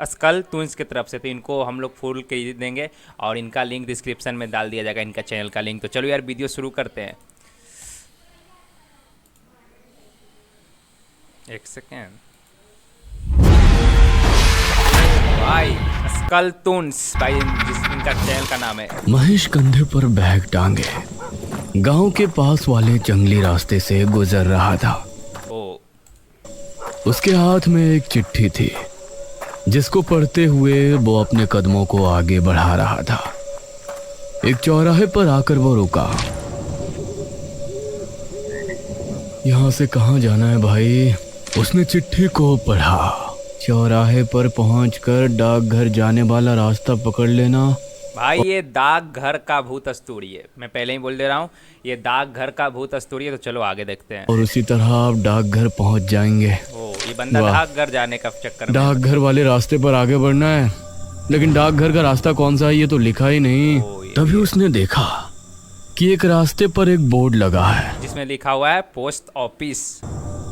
School Toons की तरफ से, तो इनको हम लोग फुल खरीद देंगे और इनका लिंक डिस्क्रिप्शन में डाल दिया जाएगा, इनका चैनल का लिंक। तो चलो यार वीडियो शुरू करते हैं। एक सेकेंड भाई, स्कल टून्स भाई इनका चैनल का नाम है। महेश कंधे पर बैग टांगे गांव के पास वाले जंगली रास्ते से गुजर रहा था। ओ उसके हाथ में एक चिट्ठी थी जिसको पढ़ते हुए वो अपने कदमों को आगे बढ़ा रहा था। एक चौराहे पर आकर वो रुका। यहाँ से कहाँ जाना है भाई? उसने चिट्ठी को पढ़ा। चौराहे पर पहुंचकर डाकघर जाने वाला रास्ता पकड़ लेना। भाई ये डाकघर का भूत अस्तूरी है, मैं पहले ही बोल दे रहा हूँ, ये डाकघर का भूत अस्तूरी है। तो चलो आगे देखते हैं। और उसी तरह आप डाकघर पहुंच जाएंगे। ओ ये बंदा वाह। डाकघर जाने का चक्कर में। डाकघर वाले रास्ते पर आगे बढ़ना है, लेकिन डाकघर का रास्ता कौन सा है ये तो लिखा ही नहीं। ओ, ये तभी उसने देखा कि एक रास्ते पर एक बोर्ड लगा है जिसमें लिखा हुआ है पोस्ट ऑफिस।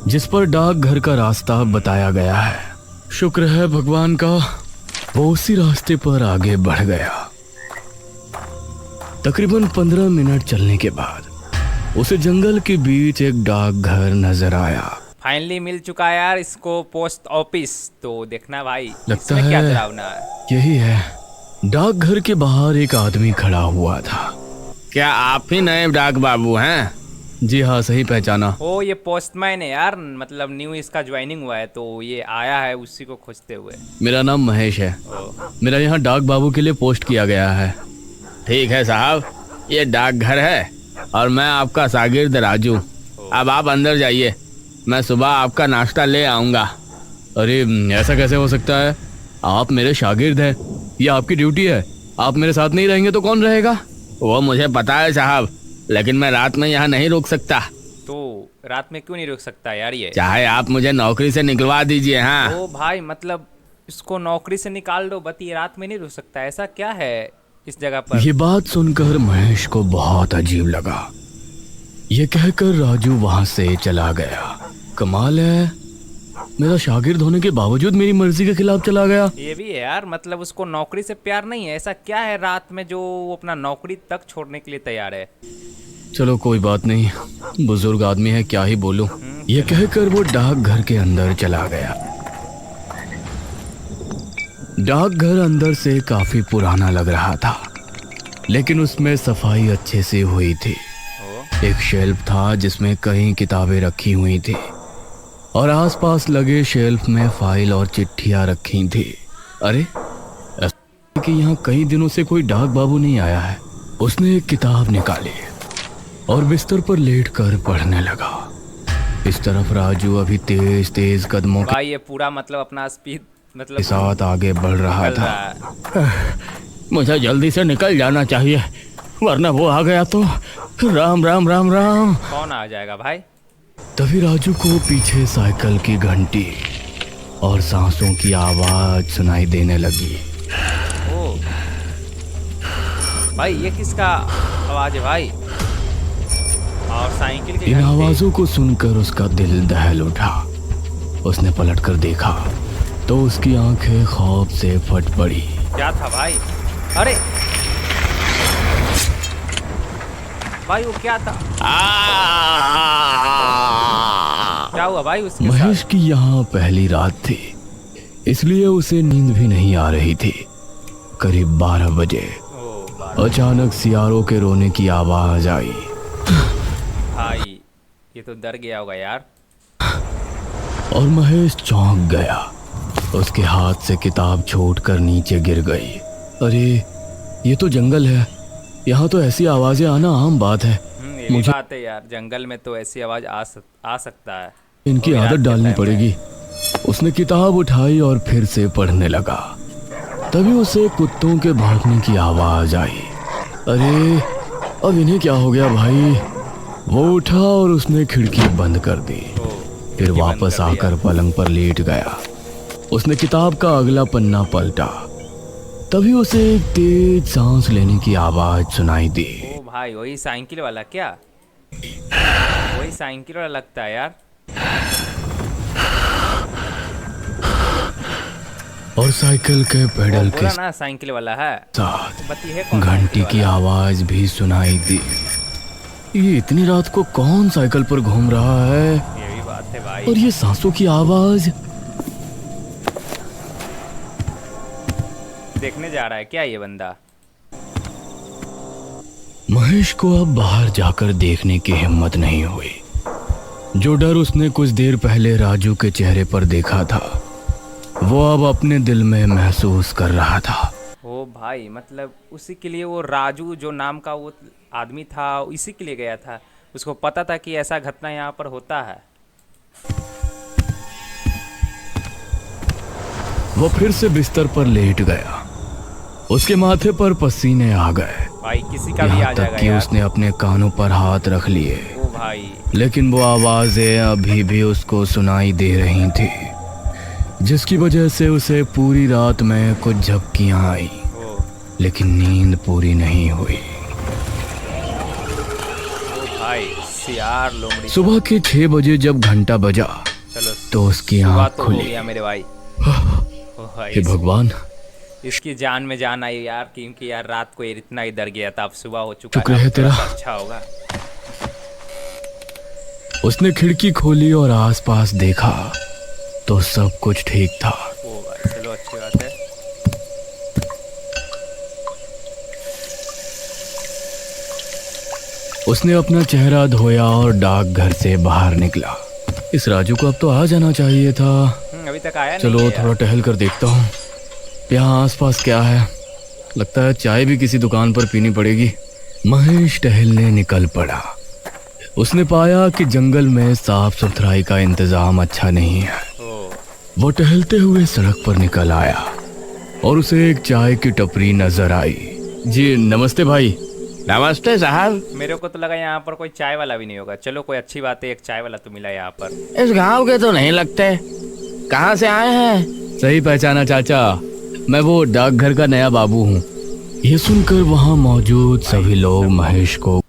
जिस पर डाकघर का रास्ता बताया गया है। शुक्र है भगवान का, वो उसी रास्ते पर आगे बढ़ गया। तकरीबन 15 मिनट चलने के बाद उसे जंगल के बीच एक डाकघर नजर आया। फाइनली मिल चुका है यार इसको पोस्ट ऑफिस। तो देखना भाई लगता इसमें क्या है डरावना है। यही है। डाकघर के बाहर एक आदमी खड़ा हुआ था। क्या आप ही नए डाक बाबू हैं? जी हाँ, सही पहचाना। ओ ये पोस्टमैन है यार, मतलब न्यू इसका ज्वाइनिंग हुआ है, तो ये आया है उसी को खोजते हुए। मेरा नाम महेश है। ओ, मेरा यहाँ डाक बाबू के लिए पोस्ट किया गया है। ठीक है साहब, ये डाकघर है और मैं आपका शागिर्द राजू। अब आप अंदर जाइए, मैं सुबह आपका नाश्ता ले आऊँगा। अरे ऐसा कैसे हो सकता है? आप मेरे शागिर्द हैं, ये आपकी ड्यूटी है। आप मेरे साथ नहीं रहेंगे तो कौन रहेगा? वो मुझे पता है साहब, लेकिन मैं रात में यहाँ नहीं रुक सकता। तो रात में क्यों नहीं रुक सकता यार ये? चाहे आप मुझे नौकरी से निकलवा दीजिए। हाँ ओ भाई मतलब इसको नौकरी से निकाल दो, बट ये रात में नहीं रुक सकता, ऐसा क्या है इस जगह पर? ये बात सुनकर महेश को बहुत अजीब लगा। ये कहकर राजू वहां से चला गया। कमाल है, मेरा शागिर्द होने के बावजूद मेरी मर्जी के खिलाफ चला गया। ये भी है यार, मतलब उसको नौकरी से प्यार नहीं है, ऐसा क्या है रात में जो वो अपना नौकरी तक छोड़ने के लिए तैयार है? चलो कोई बात नहीं, बुजुर्ग आदमी है, क्या ही बोलूं। ये कहकर वो डाकघर के अंदर चला गया। डाकघर अंदर से काफी पुराना लग रहा था, लेकिन उसमें सफाई अच्छे से हुई थी। ओ, एक शेल्फ था जिसमें कई किताबें रखी हुई थी और आसपास लगे शेल्फ में फाइल और चिट्ठियां रखी थी। अरे ऐसा कि यहाँ कई दिनों से कोई डाक बाबू नहीं आया है। उसने एक किताब निकाली और बिस्तर पर लेटकर पढ़ने लगा। इस तरफ राजू अभी तेज तेज कदमों के भाई ये पूरा मतलब अपना स्पीड मतलब साथ आगे बढ़ रहा चल था। रहा है। मुझे जल्दी से निकल जाना चाहिए, वरना वो आ गया तो राम राम राम राम। कौन आ जाएगा भाई? तभी राजू को पीछे साइकिल की घंटी और सांसों की आवाज सुनाई देने लगी। ओ भाई ये किसका आवाज है भाई? और साइकिल की इन घंटी। आवाजों को सुनकर उसका दिल दहल उठा। उसने पलटकर देखा तो उसकी आंखें खौफ से फट पड़ी। क्या था भाई? अरे भाई वो क्या था? क्या हुआ भाई उसके महेश साथ? की यहाँ पहली रात थी, इसलिए उसे नींद भी नहीं आ रही थी। करीब 12 बजे ओ बार अचानक सियारों के रोने की आवाज आई। भाई ये तो डर गया होगा यार। और महेश चौंक गया। उसके हाथ से किताब छूटकर नीचे गिर गई। अरे ये तो जंगल है, यहाँ तो ऐसी आवाजें आना आम बात है। ये भी मुझे बात है यार, जंगल में तो ऐसी आवाज आ सकता है। इनकी वो भी रात आदत के डालनी टाइम में। पड़ेगी। उसने किताब उठाई और फिर से पढ़ने लगा। तभी उसे कुत्तों के भागने की आवाज आई। अरे अब इन्हें क्या हो गया भाई? वो उठा और उसने खिड़की बंद कर दी। ओ, फिर खिड़की बंद वापस कर दिया। आकर पलंग पर लेट गया। उसने किताब का अगला पन्ना पलटा। तभी उसे एक तेज सांस लेने की आवाज सुनाई दी। ओ भाई वही साइकिल वाला क्या? वही साइकिल वाला लगता है यार। और साइकिल के पेडल के बोला ना साइकिल वाला है। साथ बत्ती है कौन? घंटी की आवाज भी सुनाई दी। ये इतनी रात को कौन साइकिल पर घूम रहा है? ये भी बात है भाई। और ये सांसों की आवाज। देखने जा रहा है क्या ये बंदा? महेश को अब बाहर जाकर देखने की हिम्मत नहीं हुई। जो डर उसने कुछ देर पहले राजू के चेहरे पर देखा था, वो अब अपने दिल में महसूस कर रहा था। ओ भाई, मतलब उसी के लिए वो राजू जो नाम का वो आदमी था, इसी के लिए गया था। उसको पता था कि ऐसा घटना यहाँ पर होता है। वो फिर से बिस्तर पर लेट गया। उसके माथे पर पसीने आ गए। भाई किसी का भी आ यहाँ तक जाएगा कि यार। उसने अपने कानों पर हाथ रख लिए, ओ भाई, लेकिन वो आवाजें अभी भी उसको सुनाई दे रही थी, जिसकी वजह से उसे पूरी रात में कुछ झपकियां आई, ओ लेकिन नींद पूरी नहीं हुई। भाई सियार लोमड़ी। सुबह के 6 बजे जब घंटा बजा चलो तो उसकी सुबह आंख तो हो खुली। गया मेरे भाई। ओ भाई, हे भगवान, इसकी जान में जान आई यार, क्योंकि यार रात को ये इतना ही डर गया था। अब सुबह हो चुका शुक्र है अब तेरा। थोड़ा सा अच्छा होगा। उसने खिड़की खोली और आसपास देखा तो सब कुछ ठीक था। ओ भाई चलो अच्छी बात है। उसने अपना चेहरा धोया और डाकघर से बाहर निकला। इस राजू को अब तो आ जाना चाहिए था। अभी तक आया चलो नहीं है थोड़ा टहल कर देखता हूँ यहाँ आसपास क्या है। लगता है चाय भी किसी दुकान पर पीनी पड़ेगी। महेश टहलने निकल पड़ा। उसने पाया कि जंगल में साफ सुथराई का इंतजाम अच्छा नहीं है। यार। ओ वो टहलते हुए सड़क पर निकल आया और उसे एक चाय की टपरी नजर आई। जी नमस्ते भाई। नमस्ते साहब। मेरे को तो लगा यहाँ पर कोई चाय वाला भी नहीं होगा। चलो कोई अच्छी बात है, एक चाय वाला तो मिला यहाँ पर। इस गांव के तो नहीं लगते, कहाँ से आए हैं? सही पहचाना चाचा, मैं वो डाकघर का नया बाबू हूँ। ये सुनकर वहाँ मौजूद सभी लोग महेश को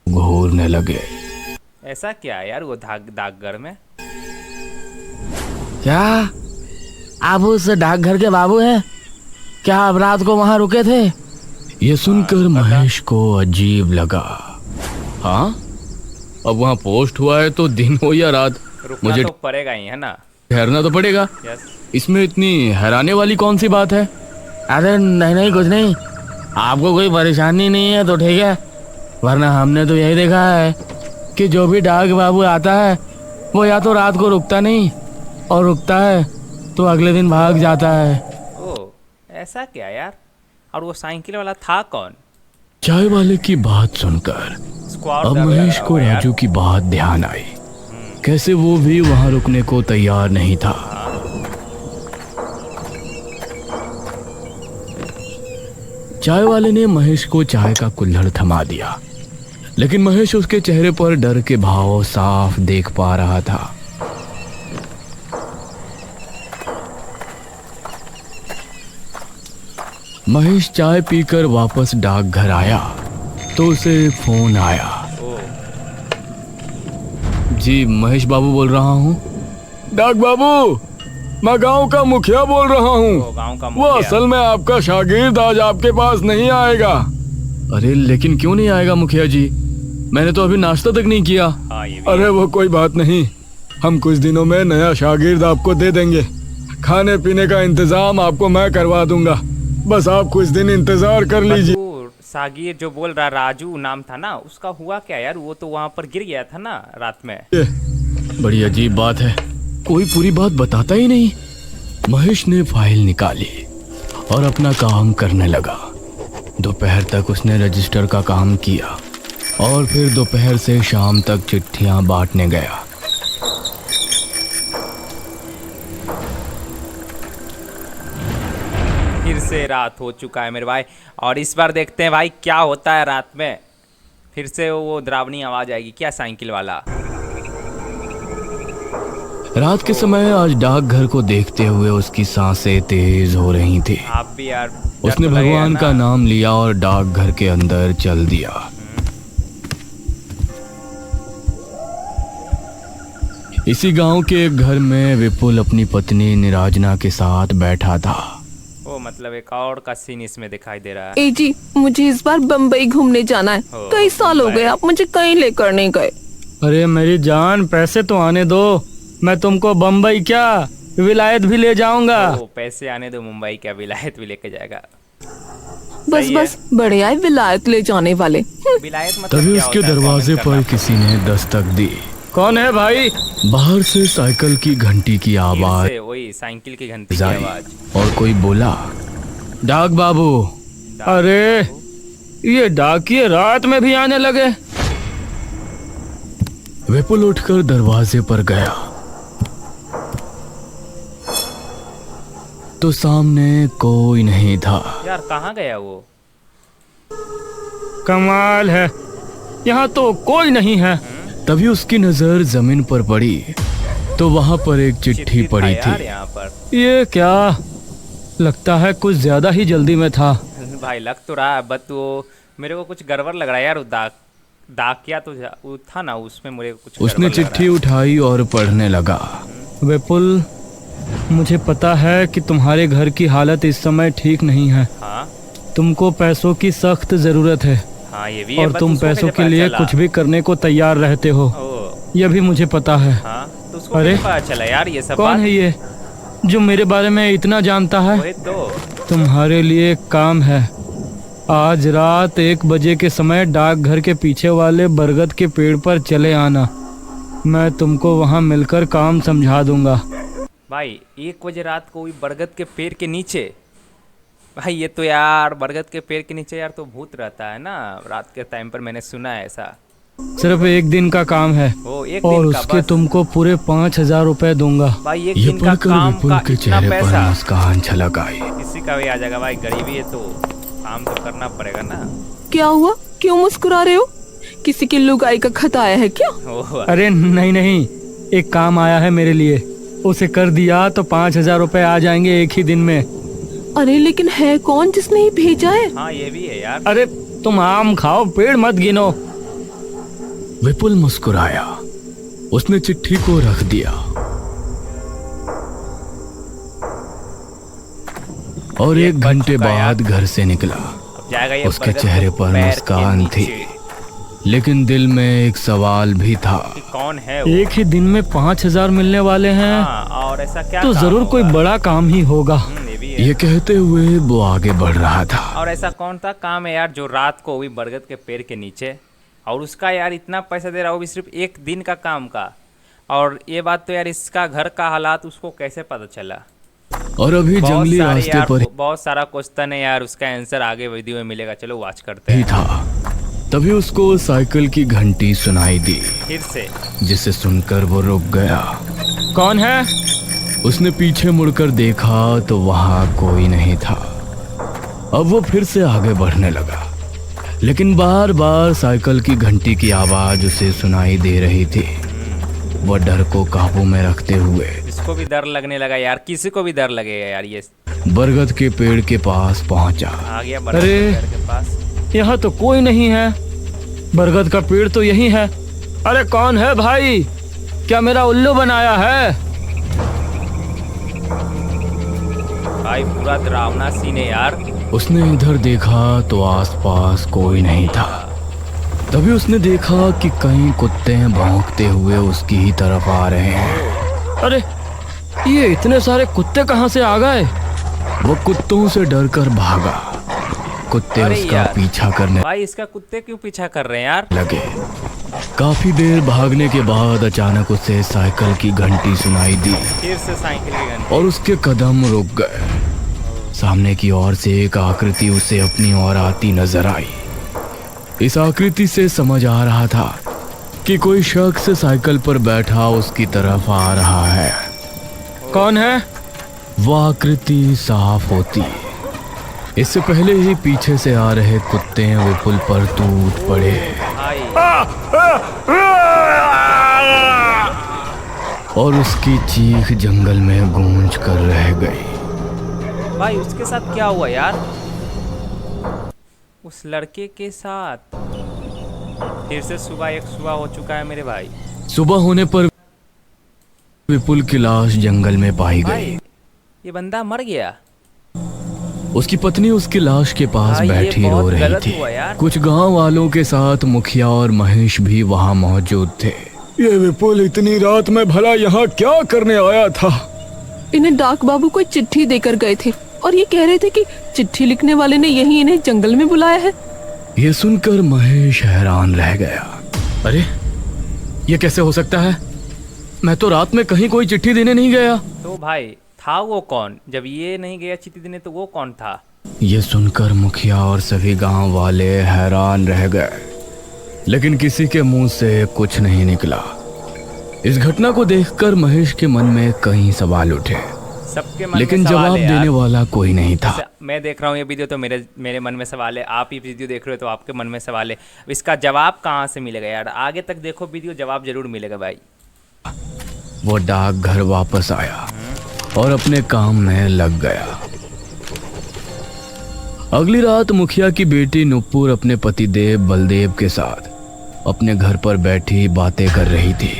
घूरने लगे। ऐसा क्या है यार वो डाकघर में? क्या आप उस डाकघर के बाबू हैं? क्या आप रात को वहाँ रुके थे? ये सुनकर महेश को अजीब लगा। हाँ, अब वहाँ पोस्ट हुआ है तो दिन हो या रात, रुकना मुझे तो पड़ेगा ही है ना। ठहरना तो पड़ेगा। यस। इसमें इतनी हैरानी वाली कौन सी बात है? अरे नहीं नहीं कुछ नहीं, आपको कोई परेशानी नहीं है तो ठीक है, वरना हमने तो यही देखा है कि जो भी डाक बाबू आता है वो या तो रात को रुकता नहीं, और रुकता है तो अगले दिन भाग जाता है। ओ ऐसा क्या यार? और वो साइकिल वाला था कौन? चाय वाले की बात सुनकर स्क्वाड अब डर लग महेश रहा को होगा यार। राजू की बात ध्यान आई। कैसे वो भी वहां रुकने को तैयार नहीं था। चाय वाले ने महेश को चाय का कुल्हड़ थमा दिया, लेकिन महेश उसके चेहरे पर डर के भाव साफ देख पा रहा था। महेश चाय पीकर वापस डाकघर आया तो उसे एक फोन आया। ओ जी महेश बाबू बोल रहा हूँ। डाक बाबू, मैं गांव का मुखिया बोल रहा हूँ। गांव का वो मुखिया। असल में आपका शागिर्द आज आपके पास नहीं आएगा। अरे लेकिन क्यों नहीं आएगा मुखिया जी? मैंने तो अभी नाश्ता तक नहीं किया। हाँ, ये भी अरे वो कोई बात नहीं, हम कुछ दिनों में नया शागिर्द आपको दे देंगे। खाने पीने का इंतजाम आपको मैं करवा दूंगा, बस आप कुछ दिन इंतजार कर लीजिए। वो सागिर जो बोल रहा राजू नाम था ना, उसका हुआ क्या यार? वो तो वहाँ पर गिर गया था ना रात में। बड़ी अजीब बात है, कोई पूरी बात बताता ही नहीं। महेश ने फाइल निकाली और अपना काम करने लगा। दोपहर तक उसने रजिस्टर का काम किया और फिर दोपहर से शाम तक चिट्ठियां बांटने गया। फिर से रात हो चुका है मेरे भाई, और इस बार देखते हैं भाई क्या होता है रात में। फिर से वो डरावनी आवाज आएगी क्या साइकिल वाला? रात के समय आज डाकघर को देखते हुए उसकी सांसें तेज हो रही थी। आप भी यार डर उसने तो लगेगा भगवान ना। का नाम लिया और डाकघर के अंदर चल दिया। इसी गांव के एक घर में विपुल अपनी पत्नी निराजना के साथ बैठा था। वो मतलब एक और का सीन इसमें दिखाई दे रहा है। ए जी, मुझे इस बार बम्बई घूमने जाना है। कई साल हो गए आप मुझे कहीं लेकर नहीं गए। अरे मेरी जान, पैसे तो आने दो, मैं तुमको बम्बई क्या विलायत भी ले जाऊंगा। वो पैसे आने दो, मुंबई क्या विलायत भी लेके जाएगा। बस सही बस बड़े आए विलायत ले जाने वाले। विलायत मतलब तभी क्या उसके होता है? दरवाजे कमेंट पर करना। किसी ने दस्तक दी। कौन है भाई? बाहर से साइकिल की घंटी की फिर आवाज से वही साइकिल की घंटी की आई आवाज। और कोई बोला, डाक बाबू। अरे ये डाकिये रात में भी आने लगे। विपुल उठकर दरवाजे पर गया तो सामने कोई नहीं था। यार कहाँ गया वो? कमाल है, यहाँ तो कोई नहीं है। तभी उसकी नजर जमीन पर पड़ी तो वहां पर एक चिट्ठी था पड़ी यार थी। यहाँ पर। ये क्या, लगता है कुछ ज्यादा ही जल्दी में था। भाई लग तो रहा है, बट वो मेरे को कुछ गड़बड़ लग रहा है यार। वो डाकिया तो वो था ना, उसमें मुझे कुछ उसने गड़बड़ लग चिट्ठी उठाई और पढ़ने लगा। विपुल, मुझे पता है कि तुम्हारे घर की हालत इस समय ठीक नहीं है। रहा है। हाँ तुमको पैसों की सख्त जरूरत है हाँ, ये भी है, और बट तुम उसको पैसों कैसे के पता लिए चला? कुछ भी करने को तैयार रहते हो, ओ, यह भी मुझे पता है। हाँ तो उसको अरे, कैसे पता चला यार ये सब कौन बात? है ये जो मेरे बारे में इतना जानता है? वही तो। तुम्हारे लिए एक काम है। आज रात 1 बजे के समय डाकघर के पीछे वाले बरगद के पेड़ पर चले आना। मैं तुमको वहां मिलकर काम समझा दूंगा। भाई 1 बजे रात को वही बरगद के पेड़ के नीचे? भाई ये तो यार बरगद के पेड़ के नीचे यार तो भूत रहता है ना रात के टाइम पर, मैंने सुना है ऐसा। सिर्फ 1 दिन का काम है वो एक और दिन का उसके बस? तुमको पूरे 5,000 रुपए दूंगा। भाई एक ये दिन का पढ़कर काम विपुल का के इतना चेहरे पर पैसा मुस्कान छलक आई। किसी का भी आ जाएगा भाई, गरीबी है तो काम तो करना पड़ेगा ना। क्या हुआ, क्यों मुस्कुरा रहे हो? किसी की लुगाई का खत आया है क्या? ओ, अरे नहीं नहीं, एक काम आया है मेरे लिए, उसे कर दिया तो 5,000 रुपए आ जाएंगे एक ही दिन में। अरे लेकिन है कौन जिसने ये भेजा है? हाँ ये भी है यार। अरे तुम आम खाओ, पेड़ मत गिनो। विपुल मुस्कुराया, उसने चिट्ठी को रख दिया और ये 1 बच घंटे चुका यार। बाद घर से निकला। अब जाएगा ये उसके बरगद के चेहरे पर पैर के मुस्कान थी, नीचे। लेकिन दिल में एक सवाल भी था। कि कौन है वो? एक ही दिन में 5,000 मिलने वाले हैं हाँ, और ऐसा क्या तो काम जरूर कोई होगा? बड़ा काम ही होगा। ये भी है। ये कहते हुए वो आगे बढ़ रहा था। और ऐसा कौन सा काम है यार जो रात को हुई बरगद के पेड़ के नीचे, और उसका यार इतना पैसा दे रहा, वो भी सिर्फ 1 दिन का काम का। और ये बात तो यार इसका घर का हालात उसको कैसे पता चला? और अभी जंगली रास्ते यार पर बहुत सारा क्वेश्चन है यार, उसका आंसर आगे वीडियो में मिलेगा, चलो वॉच करते ही हैं। था। तभी उसको साइकिल की घंटी सुनाई दी, फिर से जिसे सुनकर वो रुक गया। कौन है? उसने पीछे मुड़कर देखा तो वहां कोई नहीं था। अब वो फिर से आगे बढ़ने लगा, लेकिन बार बार साइकिल की घंटी की आवाज उसे सुनाई दे रही थी। वह डर को काबू में रखते हुए इसको भी डर लगने लगा यार, किसी को भी डर लगेगा यार। ये बरगद के पेड़ के पास पहुंचा। आ गया बरगद अरे! के पेड़ के पास। यहाँ तो कोई नहीं है, बरगद का पेड़ तो यही है। अरे कौन है भाई, क्या मेरा उल्लू बनाया है? भाई पूरा डरावना सीन है यार। उसने इधर देखा तो आसपास कोई नहीं था। तभी उसने देखा कि कई कुत्ते भौंकते हुए उसकी ही तरफ आ रहे हैं। अरे ये इतने सारे कुत्ते कहाँ से आ गए? वो कुत्तों से डरकर भागा। कुत्ते अरे उसका यार। पीछा करने भाई इसका कुत्ते क्यों पीछा कर रहे हैं यार? लगे। काफी देर भागने के बाद अचानक उसे साइकिल की घंटी सुनाई दी फिर से साइकिल की घंटी। और उसके कदम रुक गए। सामने की ओर से एक आकृति उसे अपनी ओर आती नजर आई। इस आकृति से समझ आ रहा था कि कोई शख्स साइकिल पर बैठा उसकी तरफ आ रहा है। कौन है? वह आकृति साफ होती। इससे पहले ही पीछे से आ रहे कुत्ते विपुल पर टूट पड़े भाई और उसकी चीख जंगल में गूंज कर रह गई। भाई उसके साथ क्या हुआ यार? उस लड़के के साथ फिर से सुबह हो चुका है मेरे भाई। सुबह होने पर विपुल की लाश जंगल में पाई गई। भाई ये बंदा मर गया। उसकी पत्नी उसकी लाश के पास भाई, ये बैठी रो बहुत रही गलत थी। हुआ यार। कुछ गांव वालों के साथ मुखिया और महेश भी वहां मौजूद थे। ये विपुल इतनी रात में भला यहाँ क्या करने आया था? इन्हें डाक बाबू कोई चिट्ठी देकर गए थे और ये कह रहे थे कि चिट्ठी लिखने वाले ने यही इन्हें जंगल में बुलाया है। ये सुनकर महेश हैरान रह गया। अरे ये कैसे हो सकता है? मैं तो रात में कहीं कोई चिट्ठी देने नहीं गया। तो भाई था वो कौन? जब ये नहीं गया चिट्ठी देने तो वो कौन था? ये सुनकर मुखिया और सभी गांव वाले हैरान रह गए, लेकिन किसी के मुंह से कुछ नहीं निकला। इस घटना को देखकर महेश के मन में कई सवाल उठे, सबके मन लेकिन में सवाल जवाब है यार। देने वाला कोई नहीं था। मैं देख रहा हूँ ये वीडियो तो मेरे मन में सवाल है। आप ये वीडियो देख रहे हो तो आपके मन में सवाल है। इसका जवाब कहाँ से मिलेगा यार? आगे तक देखो वीडियो, जवाब जरूर मिलेगा भाई। वो डाकघर वापस आया और अपने काम में लग गया। अगली रात मुखिया की बेटी नुपुर अपने पतिदेव बलदेव के साथ अपने घर पर बैठी बातें कर रही थी।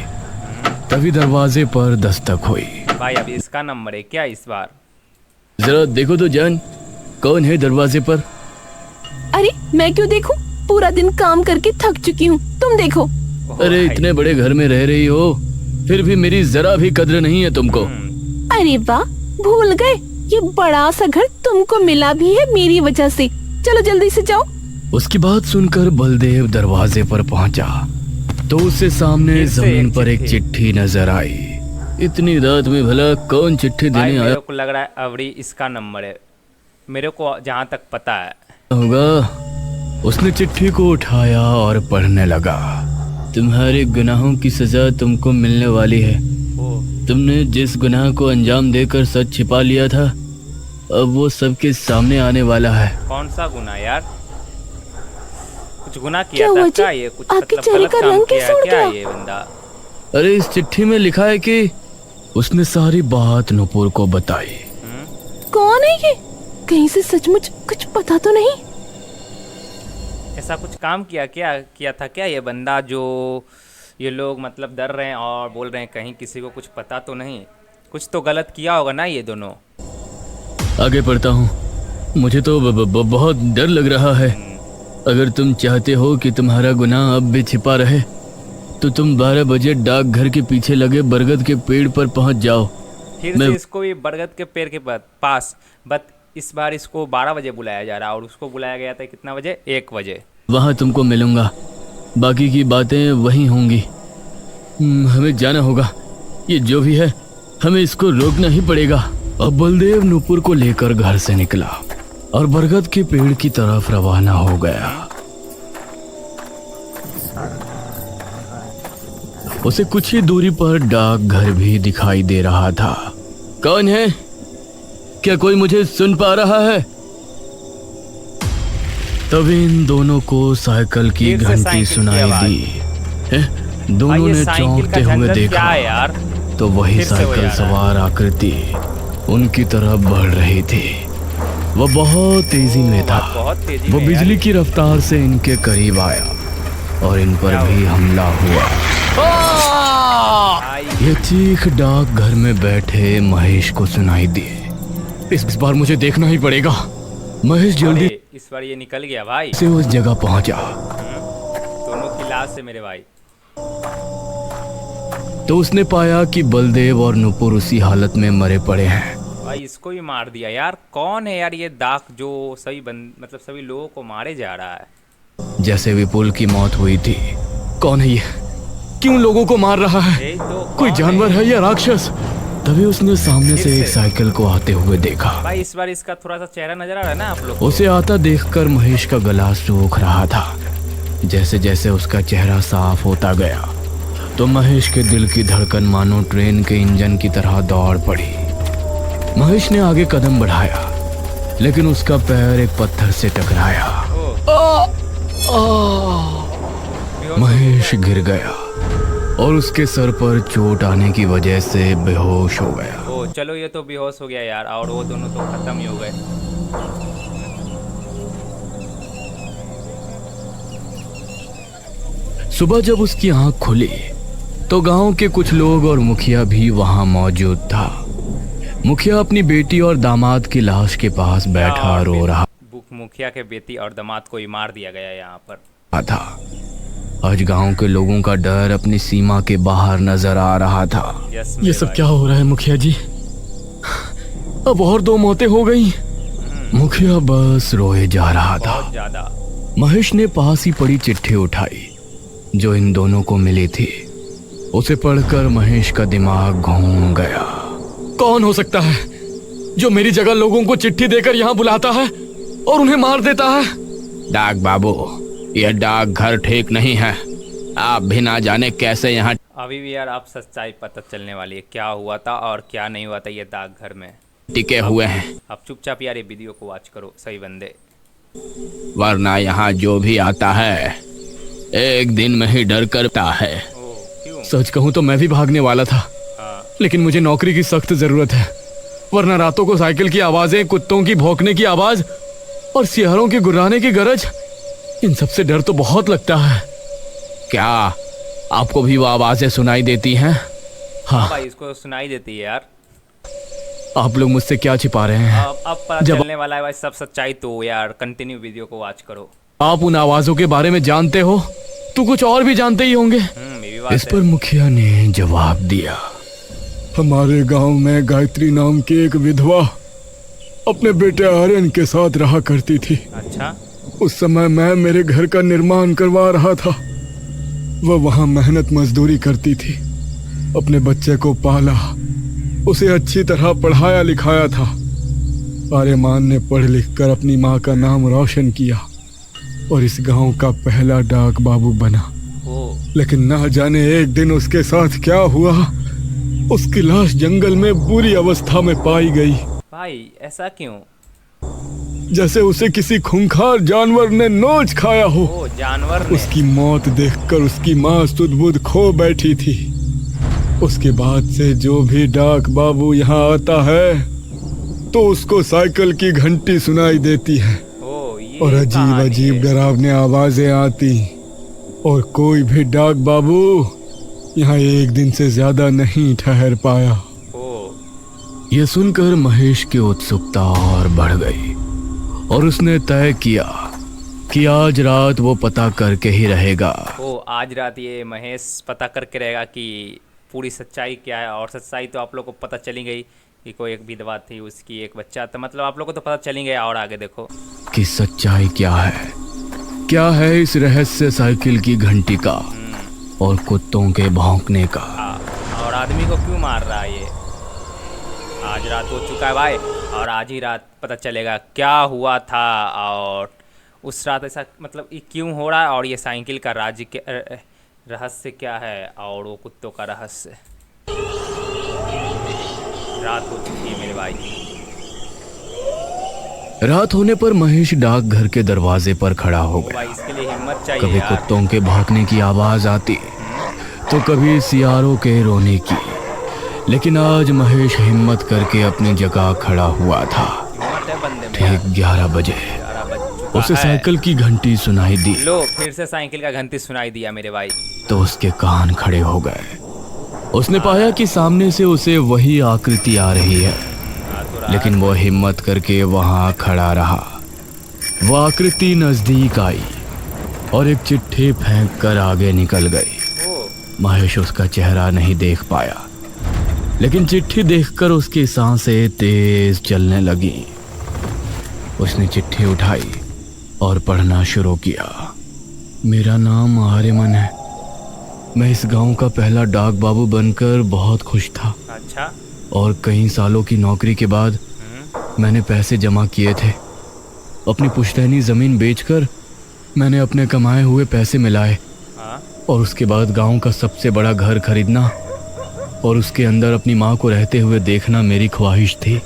तभी दरवाजे पर दस्तक हुई। भाई अभी इसका नंबर है क्या इस बार? जरा देखो तो जान, कौन है दरवाजे पर? अरे मैं क्यों देखूं? पूरा दिन काम करके थक चुकी हूँ, तुम देखो। अरे भाई। इतने बड़े घर में रह रही हो, फिर भी मेरी जरा भी कद्र नहीं है तुमको। अरे वाह, भूल गए ये बड़ा सा घर तुमको मिला भी है मेरी वजह से। चलो जल्दी से जाओ। उसकी बात सुनकर बलदेव दरवाजे पर पहुंचा तो उससे सामने फिर से जमीन एक पर एक चिट्ठी नजर आई। इतनी रात में भला कौन चिट्ठी भाई देने आया मेरे को लग रहा है अवरी इसका नंबर है, मेरे को जहाँ तक पता है। होगा। उसने चिट्ठी को उठाया और पढ़ने लगा। तुम्हारे गुनाहों की सजा तुमको मिलने वाली है। तुमने जिस गुनाह को अंजाम देकर सच छिपा लिया था, अब वो सबके सामने आने वाला है। कौन सा गुनाह यार? कुछ गुनाह क्या किया हुआ था जी? क्या? ये कुछ आपके मतलब चेहरे गलत का काम रंग किया कैसे है उड़ क्या गया? ये बंदा? अरे इस चिट्ठी में लिखा है कि उसने सारी बात नुपुर को बताई। कौन है ये? कहीं से सचमुच कुछ पता तो नहीं? ऐसा कुछ काम किया था क्या ये बंदा, जो ये लोग मतलब डर रहे हैं और बोल रहे हैं कहीं किसी को कुछ पता तो नहीं? कुछ तो गलत किया होगा ना ये दोनों। आगे पढ़ता हूँ, मुझे तो बहुत डर लग रहा है। अगर तुम चाहते हो कि तुम्हारा गुनाह अब भी छिपा रहे तो तुम 12 बजे डाकघर के पीछे लगे बरगद के पेड़ पर पहुंच जाओ। फिर से इसको भी बरगद के पेड़ के पास, बट इस बार इसको 12 बजे बुलाया जा रहा है और उसको बुलाया गया था कितना बजे? 1 बजे। वहां तुमको मिलूंगा, बाकी की बातें वहीं होंगी। हमें जाना होगा, ये जो भी है हमें इसको रोकना ही पड़ेगा। अब बलदेव नुपुर को लेकर घर से निकला और बरगद के पेड़ की तरफ रवाना हो गया। उसे कुछ ही दूरी पर डाकघर भी दिखाई दे रहा था। कौन है? क्या कोई मुझे सुन पा रहा है? तभी इन दोनों को साइकिल की फिर से घंटी साइकिल की सुनाई आवाज। दी। दोनों भाई ये ने साइकिल का चौंकते हुए झंझट देखा क्या है यार? तो वही फिर से वो साइकिल जा रहा है। सवार आकृति उनकी तरफ बढ़ रही थी। वह बहुत तेजी में था। बहुत तेजी वो में बिजली यार। की रफ्तार से इनके करीब आया और इन पर क्या भी हमला हुआ। भाई, यह चीख डाक घर में बैठे महेश को सुनाई दी। इस बार मुझे देखना ही पड़ेगा। महेश जल्दी अरे, इस बार ये निकल गया भाई। से उस जगह पहुंचा दोनों की लाश है मेरे भाई। तो उसने पाया कि बलदेव और नुपुर उसी हालत में मरे पड़े हैं। भाई इसको भी मार दिया यार। कौन है यार ये डाक जो मतलब सभी लोगों को मारे जा रहा है? जैसे विपुल की मौत हुई थी। कौन है ये? क्यों लोगों को मार रहा है? ये तो कोई कौन जानवर है या राक्षस? तभी उसने सामने फिर से एक से। साइकिल को आते हुए देखा। भाई इस बार इसका थोड़ा सा चेहरा नजर आ रहा है ना आप लोग को? उसे आता देखकर महेश का गला सूख रहा था। जैसे जैसे उसका चेहरा साफ होता गया तो महेश के दिल की धड़कन मानो ट्रेन के इंजन की तरह दौड़ पड़ी। महेश ने आगे कदम बढ़ाया लेकिन उसका पैर एक पत्थर से टकराया। महेश गिर गया और उसके सर पर चोट आने की वजह से बेहोश हो गया। ओ चलो ये तो बेहोश हो गया यार, और वो दोनों तो खत्म ही हो गए। सुबह जब उसकी आंख खुली तो गांव के कुछ लोग और मुखिया भी वहां मौजूद था। मुखिया अपनी बेटी और दामाद की लाश के पास बैठा रो रहा मुखिया के बेटी और दामाद को ही मार दिया गया यहाँ पर था। आज गांव के लोगों का डर अपनी सीमा के बाहर नजर आ रहा था। ये सब क्या हो रहा है मुखिया जी? अब और 2 मौतें हो गई। मुखिया बस रोए जा रहा था। बहुत ज्यादा। महेश ने पास ही पड़ी चिट्ठी उठाई जो इन दोनों को मिली थी। उसे पढ़कर महेश का दिमाग घूम गया। कौन हो सकता है जो मेरी जगह लोगों को चिट्ठी देकर यहाँ बुलाता है और उन्हें मार देता है? डाक बाबू, यह डाक घर ठीक नहीं है। आप भी ना जाने कैसे यहाँ अभी भी यार आप सच्चाई पता चलने वाली है, क्या हुआ था और क्या नहीं हुआ था ये डाकघर में टिके हुए हैं। आप चुपचाप यार ये वीडियो को वॉच करो सही बंदे, वरना यहाँ जो भी आता है एक दिन में ही डर करता है। क्यों? सच कहूँ तो मैं भी भागने वाला था, लेकिन मुझे नौकरी की सख्त जरूरत है। वरना रातों को साइकिल की आवाजें, कुत्तों की भौंकने की आवाज और सियारों के गुर्राने की गरज, इन सब से डर तो बहुत लगता है। क्या आपको भी वो आवाजें सुनाई देती हैं? हाँ भाई इसको सुनाई देती है यार। आप लोग मुझसे क्या छिपा रहे हैं? अब पता चलने वाला है भाई सब सच्चाई, तो यार कंटिन्यू वीडियो को वॉच करो। आप उन आवाजों के बारे में जानते हो तो कुछ और भी जानते ही होंगे। ये भी बात इस है। पर मुखिया ने जवाब दिया। हमारे गांव में गायत्री नाम की एक विधवा अपने बेटे आर्यन के साथ रहा करती थी। अच्छा। उस समय मैं मेरे घर का निर्माण करवा रहा था। वह वहां मेहनत मजदूरी करती थी, अपने बच्चे को पाला, उसे अच्छी तरह पढ़ाया लिखाया था। आर्यमान ने पढ़ लिख कर अपनी माँ का नाम रोशन किया और इस गांव का पहला डाक बाबू बना। लेकिन ना जाने एक दिन उसके साथ क्या हुआ, उसकी लाश जंगल में बुरी अवस्था में पाई गई। भाई ऐसा क्यों? जैसे उसे किसी खूंखार जानवर ने नोच खाया हो। जानवर ने? उसकी मौत देखकर उसकी माँ सुध-बुध खो बैठी थी। उसके बाद से जो भी डाक बाबू यहाँ आता है तो उसको साइकिल की घंटी सुनाई देती है और अजीब अजीब डरावनी आवाजें आती, और कोई भी डाक बाबू यहाँ एक दिन से ज्यादा नहीं ठहर पाया। यह सुनकर महेश की उत्सुकता और बढ़ गई और उसने तय किया कि आज रात वो पता करके ही रहेगा। आज रात ये महेश पता करके रहेगा कि पूरी सच्चाई क्या है। और सच्चाई तो आप लोग को पता चली गई कि कोई एक विधवा थी, उसकी एक बच्चा था, मतलब आप लोग को तो पता चली गया। और आगे देखो कि सच्चाई क्या है इस रहस्य साइकिल की घंटी का और कुत्तों के भौंकने का। और आदमी को क्यों मार रहा है ये? आज रात हो चुका है भाई, और आज ही रात पता चलेगा क्या हुआ था और उस रात ऐसा मतलब ये क्यों हो रहा है, और ये साइकिल का राज्य के रहस्य क्या है और वो कुत्तों का रहस्य। रात हो चुकी है मेरे भाई। रात होने पर महेश डाक घर के दरवाजे पर खड़ा हो गया। भाई इसके लिए हिम्मत चाहिए कभी यार। कुत्तों के भौंकने की आवाज आती तो कभी सियारों के रोने की, लेकिन आज महेश हिम्मत करके अपनी जगह खड़ा हुआ था। ठीक 11 बजे उसे साइकिल की घंटी सुनाई दी। लो फिर से साइकिल का घंटी सुनाई दिया मेरे भाई। तो उसके कान खड़े हो गए। उसने पाया कि सामने से उसे वही आकृति आ रही है, लेकिन वो हिम्मत करके वहां खड़ा रहा। वो आकृति नजदीक आई और एक चिट्ठी फेंक कर आगे निकल गई। महेश उसका चेहरा नहीं देख पाया, लेकिन चिट्ठी देखकर उसकी सांसें तेज चलने लगी। उसने चिट्ठी उठाई और पढ़ना शुरू किया। मेरा नाम आर्यमन है। मैं इस गांव का पहला डाक बाबू बनकर बहुत खुश था। अच्छा। और कई सालों की नौकरी के बाद मैंने पैसे जमा किए थे। अपनी पुश्तैनी जमीन बेचकर मैंने अपने कमाए हुए पैसे मिलाए और उसके बाद गांव का सबसे बड़ा घर खरीदना और उसके अंदर अपनी माँ को रहते हुए देखना मेरी ख्वाहिश थी।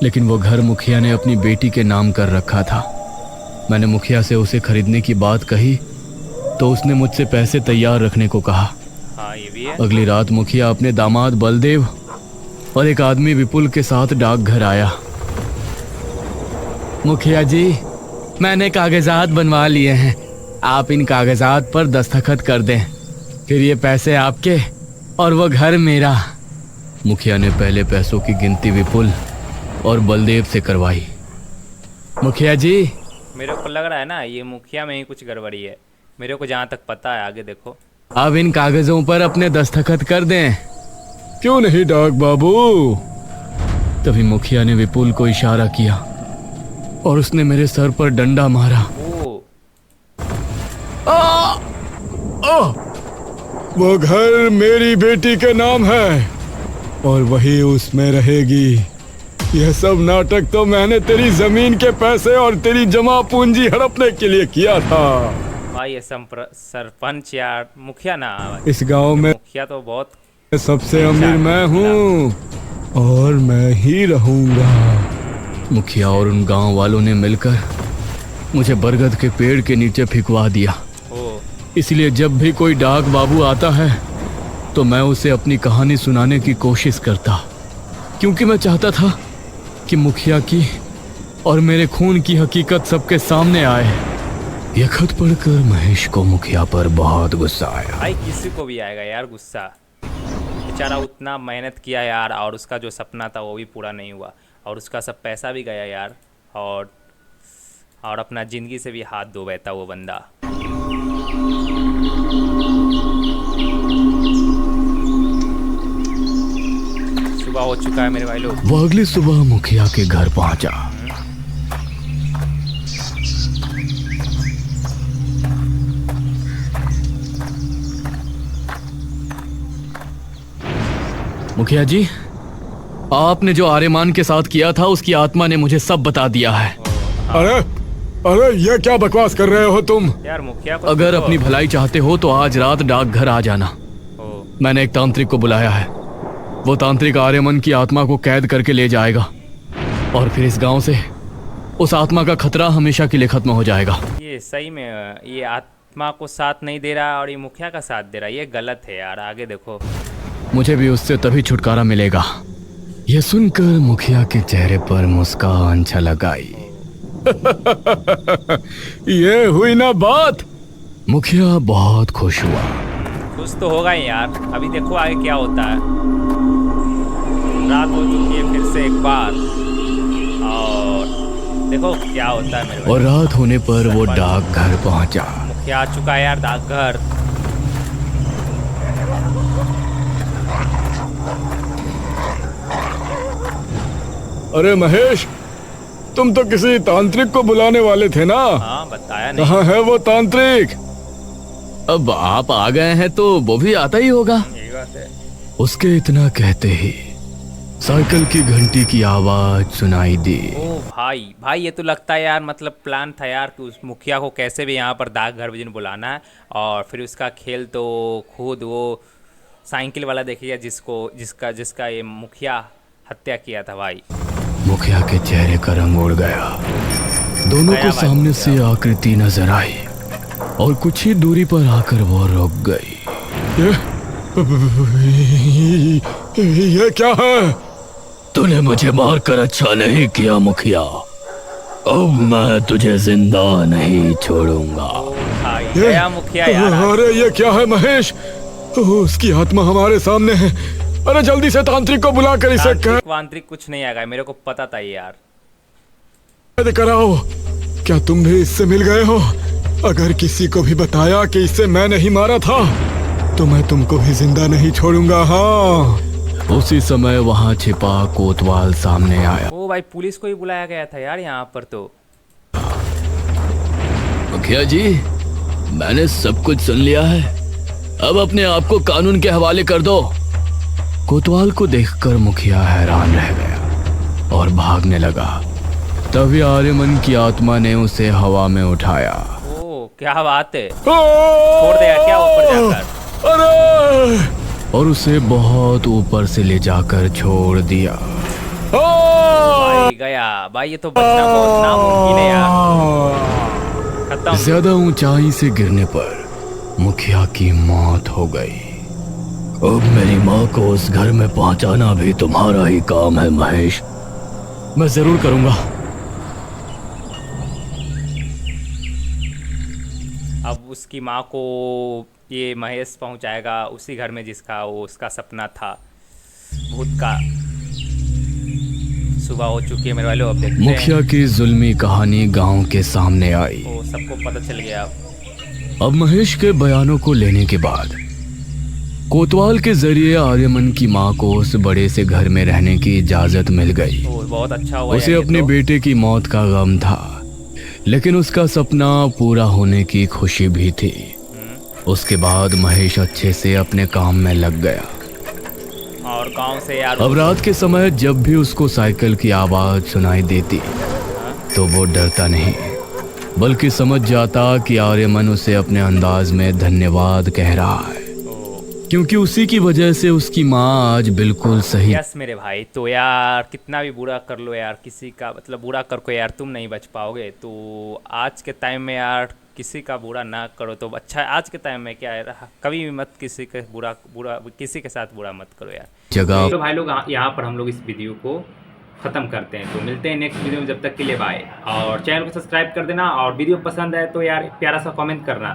लेकिन वो घर मुखिया ने अपनी बेटी के नाम कर रखा था। मैंने मुखिया से उसे खरीदने की बात कही तो उसने मुझसे पैसे तैयार रखने को कहा। ये भी है। अगली रात मुखिया अपने दामाद बलदेव और एक आदमी विपुल के साथ डाकघर आया। मुखिया जी, मैंने कागजात बनवा लिए हैं। आप इन कागजात पर दस्तखत कर दें, फिर ये पैसे आपके और वो घर मेरा। मुखिया ने पहले पैसों की गिनती विपुल और बलदेव से करवाई। मुखिया जी, मेरे को लग रहा है ना ये मुखिया में ही कुछ गड़बड़ी है, मेरे को जहाँ तक पता है। आगे देखो। अब इन कागजों पर अपने दस्तखत कर दें। क्यों नहीं डाक बाबू? तभी मुखिया ने विपुल को इशारा किया और उसने मेरे सर पर डंडा मारा। ओ, वो घर मेरी बेटी के नाम है और वही उसमें रहेगी। यह सब नाटक तो मैंने तेरी जमीन के पैसे और तेरी जमा पूंजी हड़पने के लिए किया था। भाई ये सरपंच यार, मुखिया ना। इस गांव में मुखिया तो बहुत सबसे अमीर मैं हूँ और मैं ही रहूंगा। मुखिया और उन गांव वालों ने मिलकर मुझे बरगद के पेड़ के नीचे फिकवा दिया। ओ, इसलिए जब भी कोई डाक बाबू आता है तो मैं उसे अपनी कहानी सुनाने की कोशिश करता, क्योंकि मैं चाहता था कि मुखिया की और मेरे खून की हकीकत सबके सामने आए। यह खत पढ़कर महेश को मुखिया पर बहुत गुस्सा आया। भाई किसी को भी आएगा यार गुस्सा। बेचारा उतना मेहनत किया यार, और उसका जो सपना था वो भी पूरा नहीं हुआ, और उसका सब पैसा भी गया यार, और अपना ज़िंदगी से भी हाथ धो बैठा वो बंदा। सुबह हो चुका है मेरे भाई लोग। वो अगली सुबह मुखिया के घर पहुंचा। मुखिया जी, आपने जो आर्यमान के साथ किया था उसकी आत्मा ने मुझे सब बता दिया है। अरे अरे ये क्या बकवास कर रहे हो तुम? यार मुखिया को अगर तो अपनी भलाई चाहते हो तो आज रात डाकघर आ जाना। ओ, मैंने एक तांत्रिक को बुलाया है। वो तांत्रिक आर्यमन की आत्मा को कैद करके ले जाएगा और फिर इस गांव से उस आत्मा का खतरा हमेशा के लिए खत्म हो जाएगा। ये सही में ये आत्मा को साथ नहीं दे रहा और ये मुखिया का साथ दे रहा है, ये गलत है यार। आगे देखो। मुझे भी उससे तभी छुटकारा मिलेगा। यह सुनकर मुखिया के चेहरे पर मुस्कान छलक आई। ये हुई ना बात। मुखिया बहुत खुश हुआ। खुश तो होगा ही यार। अभी देखो आगे क्या होता है। रात हो चुकी है फिर से एक बार, और देखो क्या होता है मेरे और रात होने पर वो डाकघर पहुंचा। मुखिया आ चुका है यार डाकघर। अरे महेश, तुम तो किसी तांत्रिक को बुलाने वाले थे ना? हाँ बताया नहीं। कहाँ है वो तांत्रिक? अब आप आ गए हैं तो वो भी आता ही होगा। यही बात है। उसके इतना कहते ही साइकिल की घंटी की आवाज सुनाई दी। ओ भाई ये तो लगता है यार, मतलब प्लान था यार कि उस मुखिया को कैसे भी यहाँ पर डाकघर विजन बुलाना है, और फिर उसका खेल तो खुद वो साइकिल वाला देखिएगा जिसका ये मुखिया हत्या किया था। भाई मुखिया के चेहरे का रंग उड़ गया। दोनों को सामने से आकृति नजर आई और कुछ ही दूरी पर आकर वो रुक गई। ये क्या है? तूने मुझे मारकर अच्छा नहीं किया मुखिया। अब मैं तुझे जिंदा नहीं छोड़ूंगा। भाई गया मुखिया यार। अरे ये क्या है महेश? उसकी आत्मा हमारे सामने है। अरे जल्दी से तांत्रिक को बुलाकर इसे वांत्रिक कुछ नहीं आएगा, मेरे को पता था यार। कैद कराओ। क्या तुम भी इससे मिल गए हो? अगर किसी को भी बताया कि इसे मैं नहीं मारा था तो मैं तुमको भी जिंदा नहीं छोड़ूंगा। हाँ। उसी समय वहां छिपा कोतवाल सामने आया। ओ भाई पुलिस को ही बुलाया गया था यार यहाँ पर तो। मुखिया जी, मैंने सब कुछ सुन लिया है। अब अपने आप को कानून के हवाले कर दो। कोतवाल को देखकर मुखिया हैरान रह गया और भागने लगा। तभी आर्यमन की आत्मा ने उसे हवा में उठाया। ओ क्या बात है, छोड़ देगा क्या ऊपर जाकर? अरे और उसे बहुत ऊपर से ले जाकर छोड़ दिया। भाई गया भाई, ये तो बचना बहुत नामुमकिन है यार। खत्म। ज्यादा ऊंचाई से गिरने पर मुखिया की मौत हो गई। अब मेरी माँ को उस घर में पहुंचाना भी तुम्हारा ही काम है महेश। मैं जरूर करूंगा। अब उसकी माँ को ये महेश पहुंचाएगा उसी घर में जिसका वो उसका सपना था भूत का। सुबह हो चुकी है मेरे वालों, अब देखते मुखिया हैं। की जुल्मी कहानी गांव के सामने आई। वो सबको पता चल गया अब महेश के बयानों को लेने के बाद कोतवाल के जरिए आर्यमन की मां को उस बड़े से घर में रहने की इजाजत मिल गई। वो बहुत अच्छा हुआ उसे यार ये अपने तो। बेटे की मौत का गम था, लेकिन उसका सपना पूरा होने की खुशी भी थी। उसके बाद महेश अच्छे से अपने काम में लग गया। और गांव से यार अब रात के समय जब भी उसको साइकिल की आवाज सुनाई देती तो वो डरता नहीं, बल्कि समझ जाता कि आर्यमन उसे अपने अंदाज में धन्यवाद कह रहा है, क्योंकि उसी की वजह से उसकी माँ आज बिल्कुल सही। यस मेरे भाई। तो यार कितना भी बुरा कर लो यार, किसी का मतलब बुरा कर को यार तुम नहीं बच पाओगे। तो आज के टाइम में यार किसी का बुरा ना करो तो अच्छा है। आज के टाइम में क्या है, कभी भी मत किसी के बुरा किसी के साथ बुरा मत करो यार। जगह तो भाई लोग यहाँ पर हम लोग इस वीडियो को ख़त्म करते हैं। तो मिलते हैं नेक्स्ट वीडियो में, जब तक के लिए बाय। और चैनल को सब्सक्राइब कर देना, और वीडियो पसंद है तो यार प्यारा सा कमेंट करना।